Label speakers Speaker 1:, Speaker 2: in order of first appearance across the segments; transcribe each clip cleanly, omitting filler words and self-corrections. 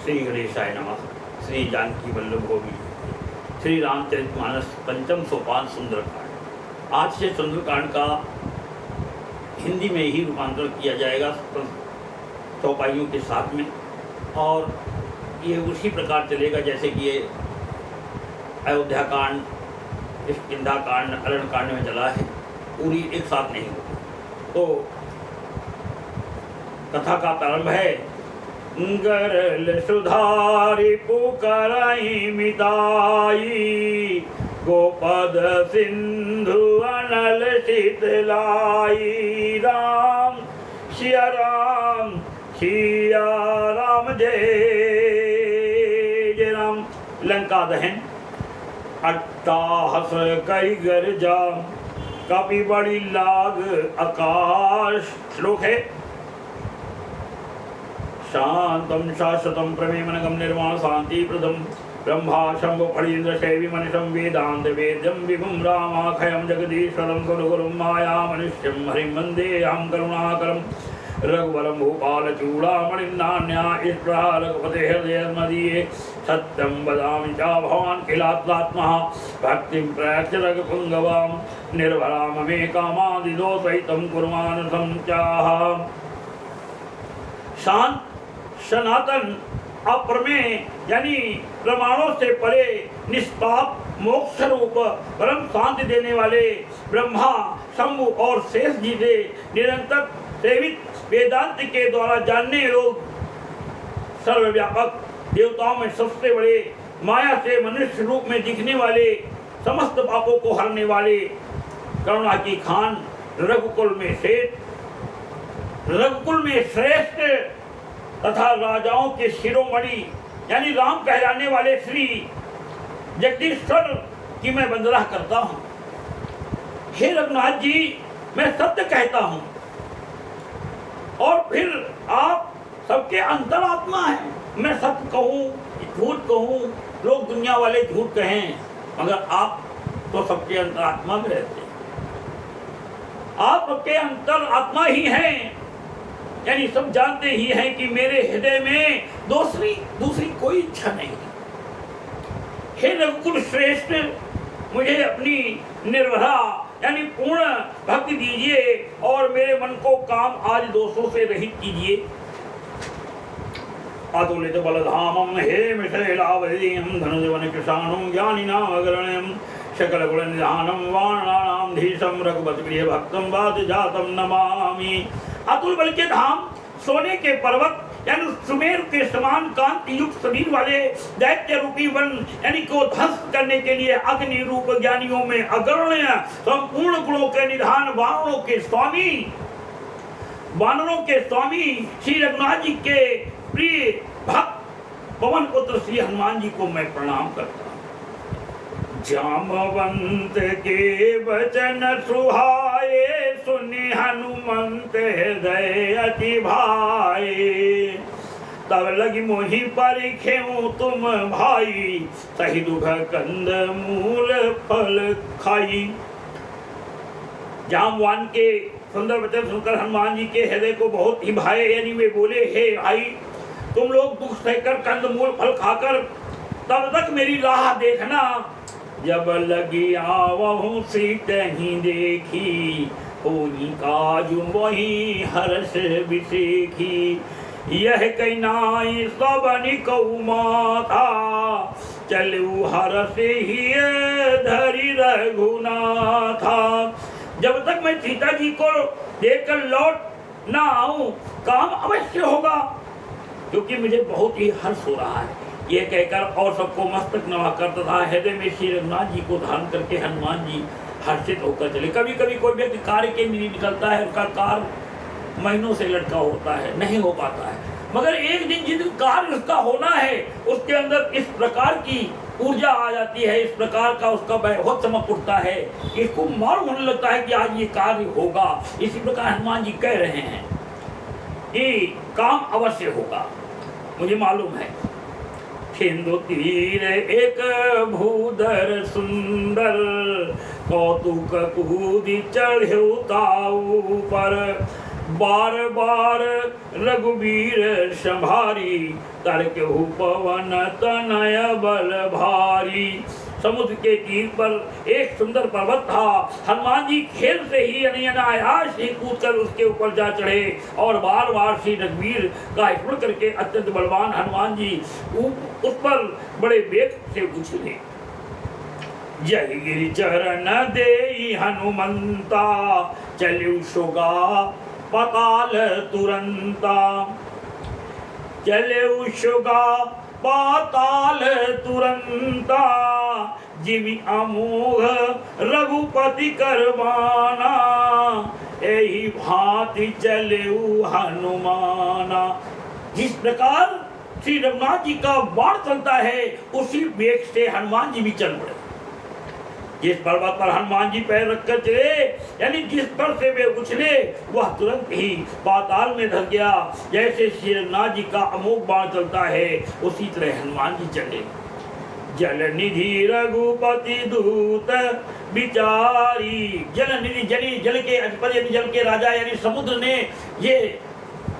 Speaker 1: श्री गणेशाय नमः। श्री जानकी वल्लभ होगी श्री रामचरितमानस पंचम सोपान सुंदरकांड। आज से सुंदरकांड का हिंदी में ही रूपांतरण किया जाएगा चौपाइयों के साथ में, और ये उसी प्रकार चलेगा जैसे कि ये अयोध्या कांड, किष्किंधा कांड, अरण्य कांड में चला है। पूरी एक साथ नहीं होगी। तो कथा का प्रारंभ है। गरल सुधारी पुकारई मिताई, गोपद सिंधु अनल शीतलाई। राम सिया राम जय जय राम। लंका दहन। अट्टाहस कई गर्जा, कपि बड़ी लाग आकाश। श्लोक है। शांतम शाश्वतम प्रमेमनगम निर्वाण शांति प्रदम, ब्रह्मा शंभु फणीन्द्र शैवी मनिषम वेदांत वेद्यम विभुम रामाखयम जगदीश्वरम गुरुगुरुम माया मनुष्यम हरिम वंदे हम करुणाकरम। रघुवरम भूपाल चूड़ामणिं नान्या ईश्वरा रघुपते हृदय मदीये। सत्यम वदामि च भवान् किलात्मात्मा, भक्तिं प्रयच्छ रघुपुंगवां। निर्भराम मे कामादिदोषहितं कुर्मानसं चाह। शांत, सनातन, अप्रमेय यानी प्रमाणों से परे, निष्पाप, मोक्ष रूप परम शांति देने वाले ब्रह्मा, शंभु और शेष जी से निरंतर सेवित, वेदांत के द्वारा जानने योग्य, सर्वव्यापक, देवताओं में सबसे बड़े, माया से मनुष्य रूप में दिखने वाले, समस्त पापों को हरने वाले, करुणा की खान, रघुकुल में सेठ, रघुकुल में श्रेष्ठ तथा राजाओं के शिरोमणि यानी राम कहलाने वाले श्री जगदीश्वर की मैं वंदना करता हूँ। हे रघुनाथ जी, मैं सत्य कहता हूँ और फिर आप सबके अंतरात्मा हैं। मैं सत्य कहूँ, झूठ कहूँ, लोग दुनिया वाले झूठ कहें, मगर आप तो सबके अंतरात्मा में रहते हैं। आप सबके अंतरात्मा ही हैं, यानी सब जानते ही हैं कि मेरे हृदय में दूसरी कोई इच्छा नहीं। हे रघुकुल श्रेष्ठ, मुझे अपनी निर्भरा यानी पूर्ण भक्ति दीजिए और मेरे मन को काम आदि दोषों से रहित कीजिए। अतुलित बलधामम हे मिथिलावधीयम धनुजवन कृशाणम ज्ञानिनाम अग्रणयम सकल गुण निधानम वाणानाम धीशम रघुपति प्रिय भक्तम वाद जातम नमामि। अतुल बल के धाम, सोने के पर्वत यानी सुमेर के समान कांति युक्त शरीर वाले दैत्य रूपी वन यानी को ध्वस्त करने के लिए अग्नि रूप ज्ञानियों में अग्रणीय संपूर्ण गुणों के निधान वानरों के स्वामी श्री रघुनाथ जी के प्रिय भक्त पवन पुत्र श्री हनुमान जी को मैं प्रणाम करता हूँ। जामवंत के वचन सुहाए, सुनि हनुमंत हृदय अति भाए। तब लगी मोहि परिखेऊ तुम भाई, सही दुख कंद मूल फल खाई। जामवान के सुंदर वचन सुनकर हनुमान जी के हृदय को बहुत ही भाए, यानी वे बोले, हे भाई, तुम लोग दुख सहकर कंद मूल फल खाकर तब तक मेरी राह देखना। जब लगी आवहूँ सीत ही देखी, होई काजू वही हर्ष विसेखी। यह कहनाई सबनि कऊ माता, चलू हर्ष ही धरि रघुनाथा। जब तक मैं सीता जी को देखकर लौट ना आऊं, काम अवश्य होगा, क्योंकि मुझे बहुत ही हर्ष हो रहा है। ये कहकर और सबको मस्तक नवाकर तथा हृदय में श्री रघुनाथ जी को धारण करके हनुमान जी हर्षित होकर चले। कभी कभी कोई व्यक्ति कार्य के लिए निकलता है, उसका कार्य महीनों से लटका होता है, नहीं हो पाता है, मगर एक दिन जिस कार्य उसका होना है उसके अंदर इस प्रकार की ऊर्जा आ जाती है, इस प्रकार का उसका बहुत चमक उठता है, इसको मालूम होने लगता है कि आज ये कार्य होगा। इसी प्रकार हनुमान जी कह रहे हैं कि काम अवश्य होगा, मुझे मालूम है। सिंधु तीर एक भूधर सुंदर, कौतुक कूदी चढ़े ताऊ पर। बार बार रघुवीर संभारी, तर्कहु पवन तनय बल भारी। समुद्र के तीर पर एक सुंदर पर्वत था। हनुमान जी खेल से ही अनायास ही कूद कर उसके ऊपर जा चढ़े और बार बार श्री रघुवीर का स्मरण करके अत्यंत बलवान हनुमान जी उस पर बड़े वेग से उछले। जय गिरि चरण देई हनुमंता, चलु सुगा पाताल तुरंता। चलु सुगा पाताल तुरंता, जिमि अमोघ रघुपति करवाना। एहि भांति चलेउ हनुमाना। जिस प्रकार श्री रघुनाथ जी का बाण चलता है उसी वेग से हनुमान जी भी चल पड़े। जिस पर्वत पर हनुमान जी पैर रखकर चले, यानी जिस पर से वे उछले वह तुरंत ही पाताल में धस गया। जैसे श्री रघुनाथ जी का अमोघ बाण चलता है उसी तरह हनुमान जी चले। जल निधि रघुपति दूत बिचारी। जल निधि जल के अधिपति यानी जल के राजा यानी समुद्र ने ये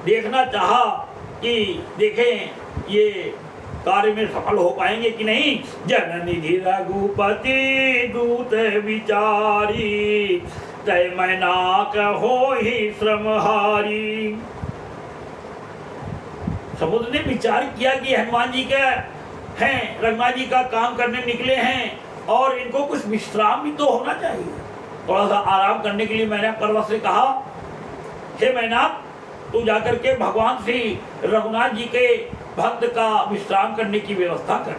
Speaker 1: देखना चाहा कि देखें ये कार्य में सफल हो पाएंगे कि नहीं। जन निधि रघुपति दूत विचारी, तय मैनाक हो ही श्रमहारी। समुद्र ने विचार किया कि हनुमान जी के हैं, रघुनाथ जी का काम करने निकले हैं और इनको कुछ विश्राम भी तो होना चाहिए। थोड़ा सा आराम करने के लिए मैंने पर्वत से कहा, हे मैनाक तू जाकर के भगवान श्री रघुनाथ जी के भक्त का विश्राम करने की व्यवस्था कर।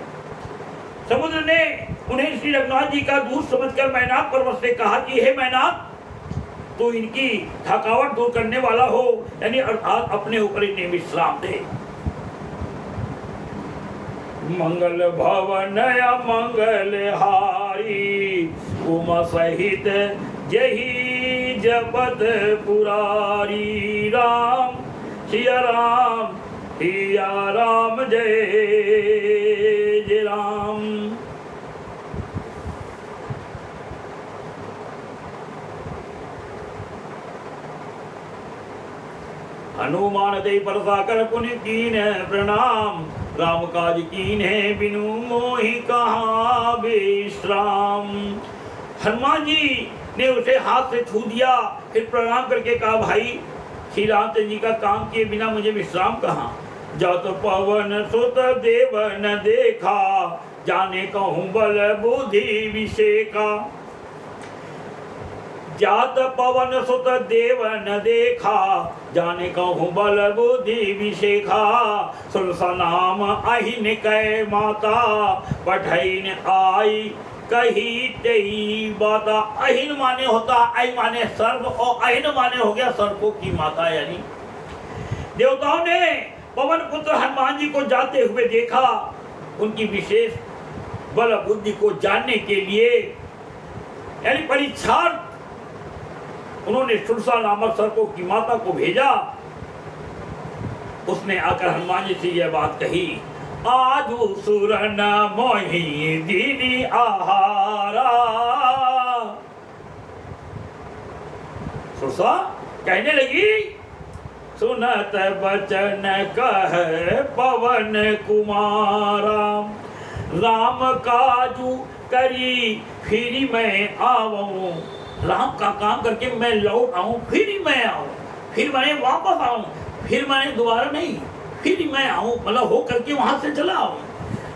Speaker 1: समुद्र ने उन्हें श्री रघुनाथ जी का दूत समझकर मैनाक पर्वत से कहा कि हे मैनाक तू इनकी थकावट दूर करने वाला हो, यानी अर्थात अपने ऊपर इन्हें विश्राम दे। मंगल भवन मंगल हारी, उमा सहित जही जपत पुरारी। राम सिया राम सिया राम जय जय राम। हनुमान दे परसा कर पुनि कीन प्रणाम, राम काज कीन है बिनु मोहि कहा विश्राम। हनुमान जी ने उसे हाथ से छू दिया, फिर प्रणाम करके कहा भाई श्री रामचंद्र जी का काम किए बिना मुझे विश्राम कहाँ। जत पवन सुत देव न देखा, जाने कहूँ बल बुद्धि विषेका। जात पवन सुत देव न देखा, जाने कहूँ बल बुद्धि विषेखा। सुरसा नाम अहिन कै माता, पठैन आई कही तेई बाता। अहिन माने होता आई माने सर्व और अहिन माने हो गया सर्पों की माता। यानी देवताओं ने पवन पुत्र हनुमान जी को जाते हुए देखा, उनकी विशेष बल बुद्धि को जानने के लिए यानी परीक्षार्थ उन्होंने सुरसा नामक सर्पों की माता को भेजा। उसने आकर हनुमान जी से यह बात कही, आजु सुर न मोहि दीनी आहारा। सुरसा कहने लगी, सुनत बचन कह पवन कुमारा। राम काजू करी फिर मैं आवूं, राम का काम करके मैं लौट आऊं, फिर ही मैं आऊं। फिर मैंने वापस आऊं, फिर मैंने दोबारा नहीं, फिर मैं आऊं मतलब हो करके वहां से चला आऊं।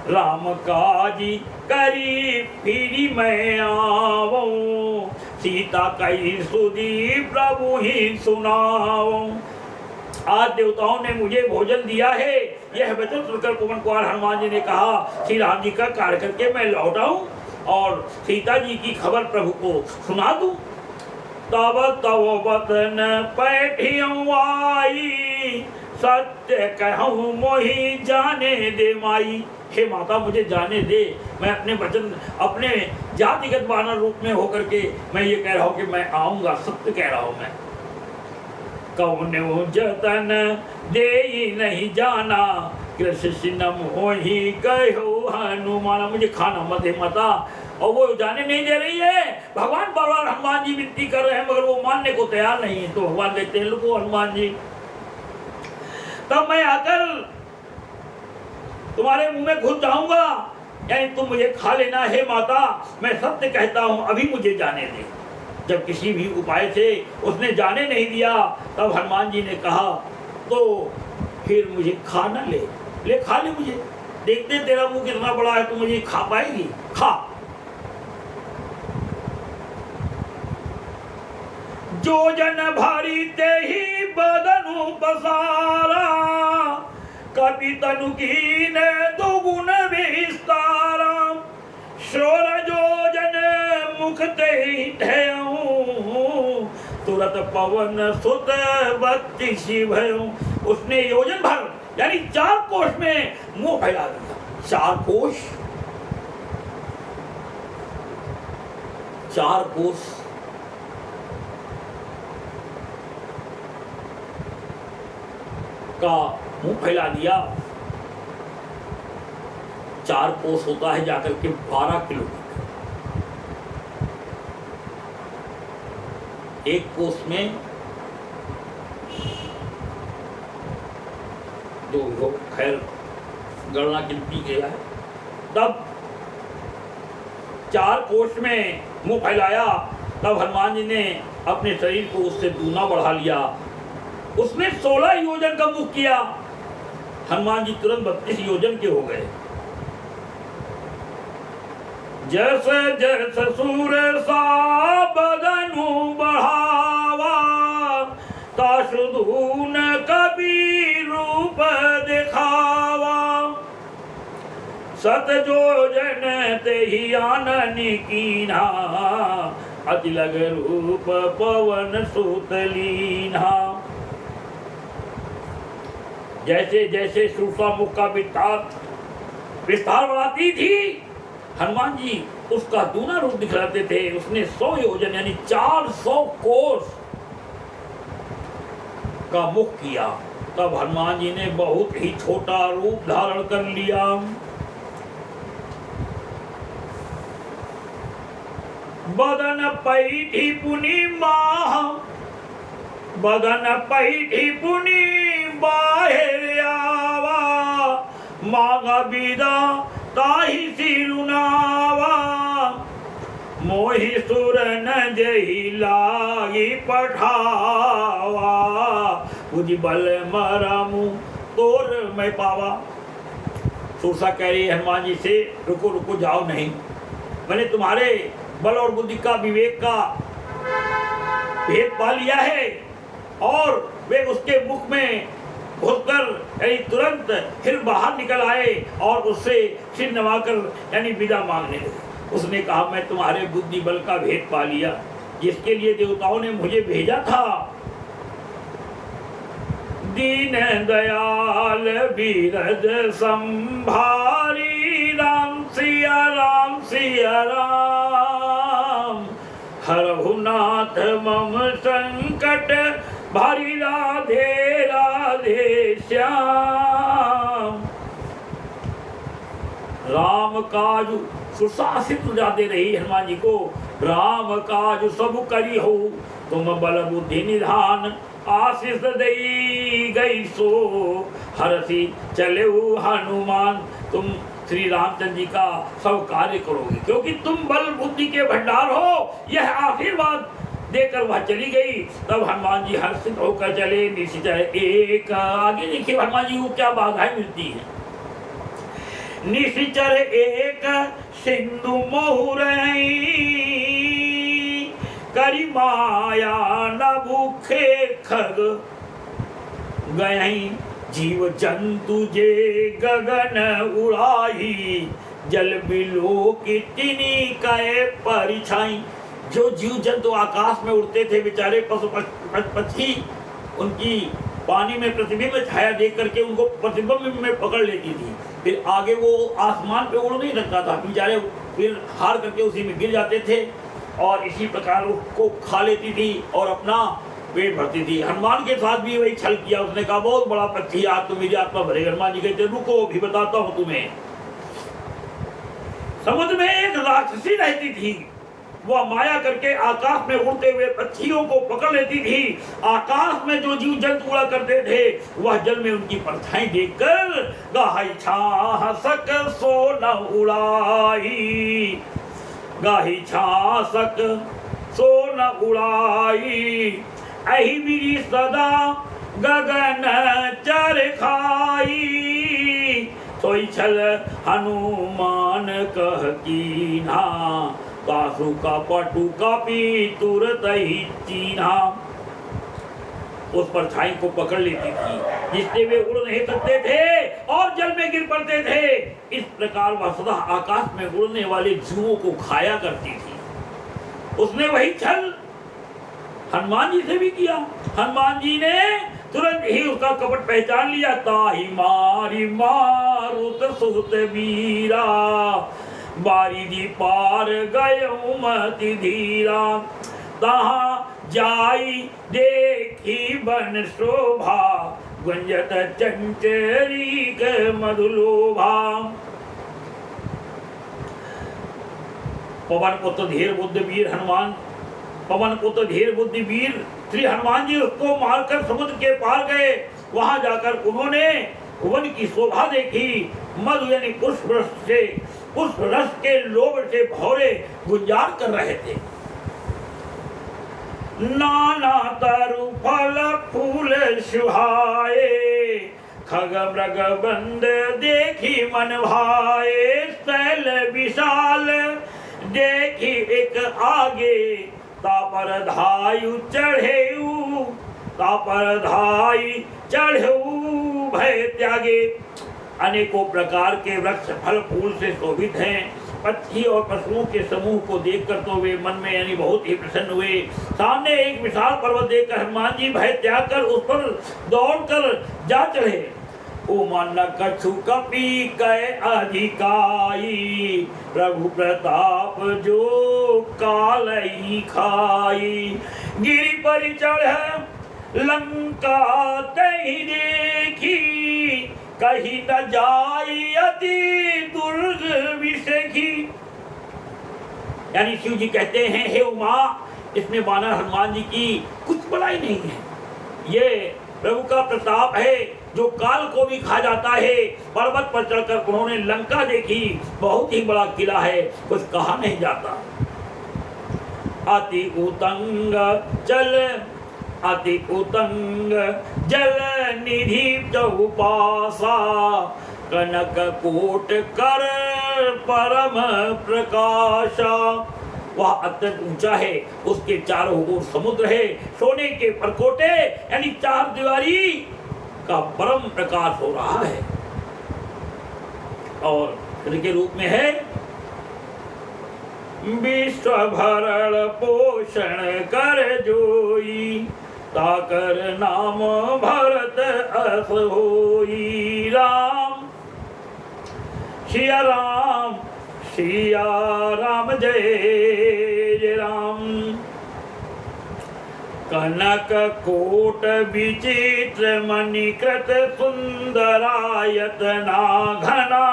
Speaker 1: राम काजी करी फिर मैं आवूं, सीता कई सुधी प्रभु ही सुनाऊं। आज देवताओं ने मुझे भोजन दिया है, यह वचन सुनकर पवन कुमार हनुमान जी ने कहा श्री राम जी का कार्य करके मैं लौट आऊं और सीता जी की खबर प्रभु को सुना दूं। तब तव वतन पैठियों आई, सत्य कहूँ मोहि जाने दे माई। हे माता मुझे जाने दे, मैं अपने वचन अपने जातिगत वानर रूप में होकर के मैं ये कह रहा हूँ कि मैं आऊँगा, सत्य कह रहा हूँ मैं। कौन जतन दे नहीं जाना, कृष्ण मोहि कहो हनुमान। मुझे खाना मत दे माता और वो जाने नहीं दे रही है। भगवान बार बार हनुमान जी विनती कर रहे हैं मगर वो मानने को तैयार नहीं है। तो भगवान कहते हैं रुको हनुमान जी, तब मैं आकर तुम्हारे मुंह में घुस जाऊंगा, यानी तुम मुझे खा लेना। हे माता, मैं सत्य कहता हूं, अभी मुझे जाने दे। जब किसी भी उपाय से उसने जाने नहीं दिया, तब हनुमान जी ने कहा तो फिर मुझे खा ना ले खा ले मुझे, देखते तेरा मुंह कितना बड़ा है, तू मुझे खा पाएगी, खा। जो जन भारी ते ही बदनु पसारा, कपि तनु कीन दुगुन विस्तारा। शोर जो जन मुख ते ढेऊं, तुरत पवन सुत बत्तीसी भयूं। उसने योजन भर यानी 4 कोष में मुंह फैला दिया। 4 कोष का मुंह फैला दिया। 4 कोस होता है जाकर के 12 किलोमीटर। 1 कोस में जो खैर गणना गिनती गया है, तब 4 कोस में मुंह फैलाया। तब हनुमान जी ने अपने शरीर को उससे दूना बढ़ा लिया। उसने 16 योजन का मुख किया। हनुमान जी तुरंत 32 योजन के हो गए। जैसे जैसे सूर सा बदनु बढ़ावा, ताशुधून कबीर रूप दिखावा। सत जोजन ते ही आननी कीना, अति लग रूप पवन सुत लीना। जैसे जैसे सूरसा मुख का विस्तार बढ़ाती थी, हनुमान जी उसका दूना रूप दिखलाते थे। उसने 100 योजन यानी 400 कोस का मुख किया। तब हनुमान जी ने बहुत ही छोटा रूप धारण कर लिया। बदन पैठी पुनि माह, बदन पैठी पुनि बाहिर आवा। मांगा विदा ताहि सिरुनावा, मोहि सुर न जही लागी पठावा। बुझि बल मरमु तोर मैं पावा। सुरसा कह रही है हनुमान जी से, रुको रुको जाओ नहीं, मैंने तुम्हारे बल और बुद्धि का, विवेक का भेद पा लिया है। और वे उसके मुख में घुसकर यानी तुरंत फिर बाहर निकल आए और उससे सिर नवाकर यानी विदा मांगने लगे। उसने कहा मैं तुम्हारे बुद्धि बल का भेद पा लिया, जिसके लिए देवताओं ने मुझे भेजा था। दीन दयाल बीरद संभारी, राम सिया राम सिया राम। हरहु नाथ मम संकट भारी, राधे राधे श्याम। राम काज सुशासित जाते रही हनुमान जी को। राम काज सब करी हो, तुम बल बुद्धि निधान। आशीष दई गई सो हरसी चले हनुमान। तुम श्री रामचंद्र जी का सब कार्य करोगे, क्योंकि तुम बल बुद्धि के भंडार हो। यह आशीर्वाद देकर वह चली गई। तब हनुमान जी हर्षित होकर चले। निश्चर एक, आगे देखिए हनुमान जी को क्या बाधाएं मिलती है। निश्चर एक सिंधु मोहुरई, करी माया न भूखे खग। गयई जीव जंतु जे गगन उड़ाई, जल बिलो की तिनी कहे परिछाई। जो जीव जंतु आकाश में उड़ते थे बेचारे पशु पक्षी, उनकी पानी में प्रतिबिंब छाया देख करके उनको प्रतिबिंब में पकड़ लेती थी। फिर आगे वो आसमान पे उड़ नहीं सकता था, बेचारे फिर हार करके उसी में गिर जाते थे और इसी प्रकार उसको खा लेती थी और अपना पेट भरती थी। हनुमान के साथ भी वही छल किया। उसने कहा बहुत बड़ा पक्षी, आज तो मेरी आत्मा भरेगी। हनुमान जी कहते रुको भी बताता हूँ तुम्हें। समुद्र में एक राक्षसी रहती थी। वह माया करके आकाश में उड़ते हुए पक्षियों को पकड़ लेती थी। आकाश में जो जीव जंतु उड़ा करते थे वह जल में उनकी परछाई देखकर गाही छासक सो न उड़ाई, गाही छासक सो न उड़ाई, अहि मेरी सदा गगन चर खाई, सोई छल हनुमान कह कीन्हा, कासु का पटु का पी तुरत ही चीन्हा। उस परछाई को पकड़ लेती थी जिससे वे उड़ नहीं सकते थे और जल में गिर पड़ते थे। इस प्रकार वह सदा आकाश में उड़ने वाले जीवों को खाया करती थी। उसने वही छल हनुमान जी से भी किया। हनुमान जी ने तुरंत ही उसका कपट पहचान लिया। ताही मारी मारुत सुत वीरा, बारिधि पार गयो मति धीरा, तहाँ जाई देखी बन शोभा, गुंजत चंचरी के मधुलोभा। पवन पुत्र धीर बुद्ध वीर हनुमान, पवन पुत्र धीर बुद्धि वीर श्री हनुमान जी उसको मारकर समुद्र के पार गए। वहां जाकर उन्होंने वन की शोभा देखी। मधु यानी पुष्प रस के लोभ से भौरे गुंजार कर रहे थे। नाना तरु फल फूल सुहाए, खग मृग बंद देखी मन भाए, शैल विशाल देखी एक आगे, तापर धायु चढ़ेऊ, तापर धाई चढ़ेऊ भय त्यागे। अनेकों प्रकार के वृक्ष फल फूल से शोभित हैं। पक्षी और पशुओं के समूह को देखकर तो वे मन में यानी बहुत ही प्रसन्न हुए। सामने एक विशाल पर्वत देखकर हनुमान जी भय त्याग कर उस पर दौड़कर जा चढ़े। ओ मन कछु कपि कै अधिकाई, प्रभु प्रताप जो कालई खाई, गिरि पर चढ़ लंका तहि देखी, कहीं न जाई अति दुर्ग विषखी। यानी शिव जी कहते हैं हे उमा, इसमें वानर हनुमान जी की कुछ बड़ाई नहीं है। ये प्रभु का प्रताप है जो काल को भी खा जाता है। पर्वत पर चढ़कर उन्होंने लंका देखी, बहुत ही बड़ा किला है, कुछ कहा नहीं जाता। अति उतंग चल अति उतंग जल निधि चौपासा, कनक कोट कर परम प्रकाशा। वह अत्यंत ऊंचा है, उसके चारों ओर समुद्र है, सोने के परकोटे यानी चार दीवारी का परम प्रकाश हो रहा है। और के रूप में है विश्व भरण पोषण कर जोई, ताकर नाम भरत अस होई। राम सिया राम सिया राम जय जय राम। कनक कोट विचित्र मणिकृत सुंदरायतना घना,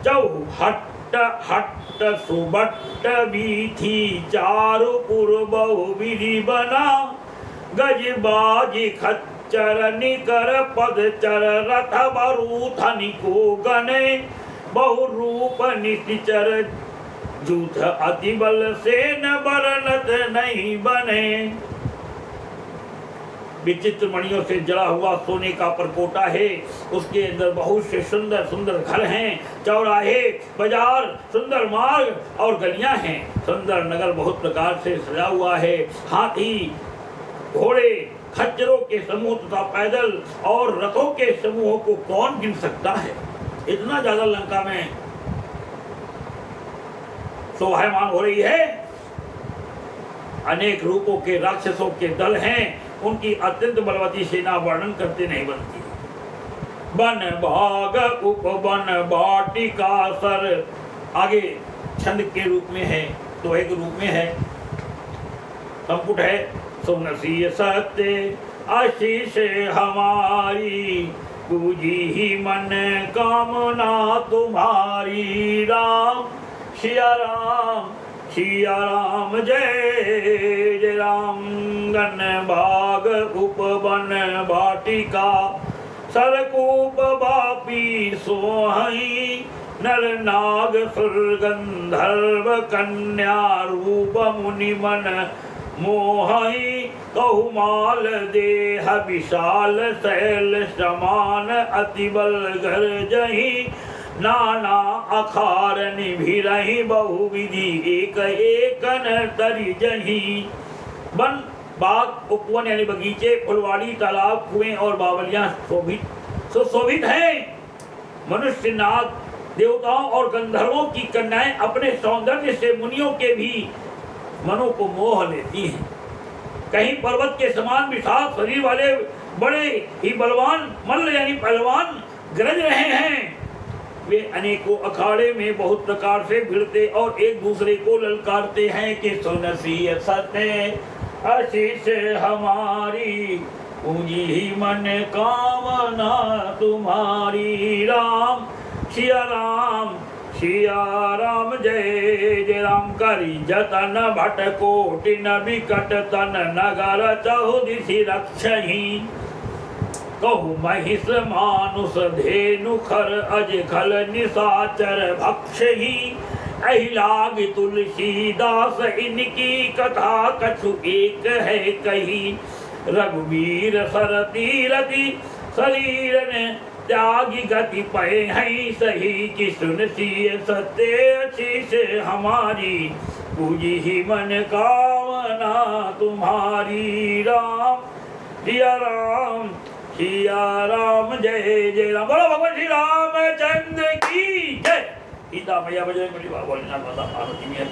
Speaker 1: चौहट्ट हट्ट सुबट्ट बीथी चारु पूर्व विधि बना, गज बाजी खच्चर निकर पदचर रथ बरूथनि को गने, बहु रूप निश्चर जूथ अति बल से न बरनत नहीं बने। विचित्र मणियों से जड़ा हुआ सोने का परकोटा है, उसके अंदर बहुत से सुंदर सुंदर घर हैं, चौराहे, बाजार, सुंदर मार्ग और गलियां हैं। सुंदर नगर बहुत प्रकार से सजा हुआ है। हाथी, घोड़े, खच्चरों के समूह तथा पैदल और रथों के समूहों को कौन गिन सकता है। इतना ज्यादा लंका में शोभायमान हो रही है। अनेक रूपों के राक्षसों के दल हैं, उनकी अत्यंत बलवती सेना वर्णन करते नहीं बनती। बन भाग उपवन बाटिका सर, आगे छंद के रूप में है, दोहे के रूप में है, संपुट है। सुनसी सत्य आशीष हमारी, पूजी ही मन कामना तुम्हारी। राम सिया राम जय जय राम। गण भाग उपवन वाटिका सरकूप बापी सोहई नर नाग सुर गंधर्व कन्या रूप मुनि मन मोहई कहुमाल देह विशाल शैल समान अति बल घर जही नाना अखार निभिरहि बहुविधि एक एकन तरि जही। वन बाग उपवन यानी बगीचे फुलवाड़ी तालाब कुएं और बावलियां सुशोभित हैं। मनुष्य नाग देवताओं और गंधर्वों की कन्याएं अपने सौंदर्य से मुनियों के भी मनों को मोह लेती हैं। कहीं पर्वत के समान विशाल शरीर वाले बड़े ही बलवान मल्ल यानी पहलवान गरज रहे हैं। वे अनेकों अखाड़े में बहुत प्रकार से भिड़ते और एक दूसरे को ललकारते हैं कि सुनसी सत्य आशीष हमारी पूंजी ही मन कामना तुम्हारी। राम सिया राम जय जय राम। करी जतन भट कोटिन विकट तन नगर चहुदिशि रक्षहि कहु महिष मानुष धेनु खर अज खल निशाचर भक्षहि। अहिलाग तुलसीदास इनकी कथा कछु एक है कही। रघुवीर सरतीरति शरीर ने त्यागी गति पए हैं सही कि सुनसी सत्य आशीष हमारी पूजी ही मन कामना तुम्हारी। राम सिया राम जय जय राम। बोलो भगवान श्री रामचंद्र की जय। सीता मैया बजरंग बली बाबा भोलेनाथ माता पार्वती मैया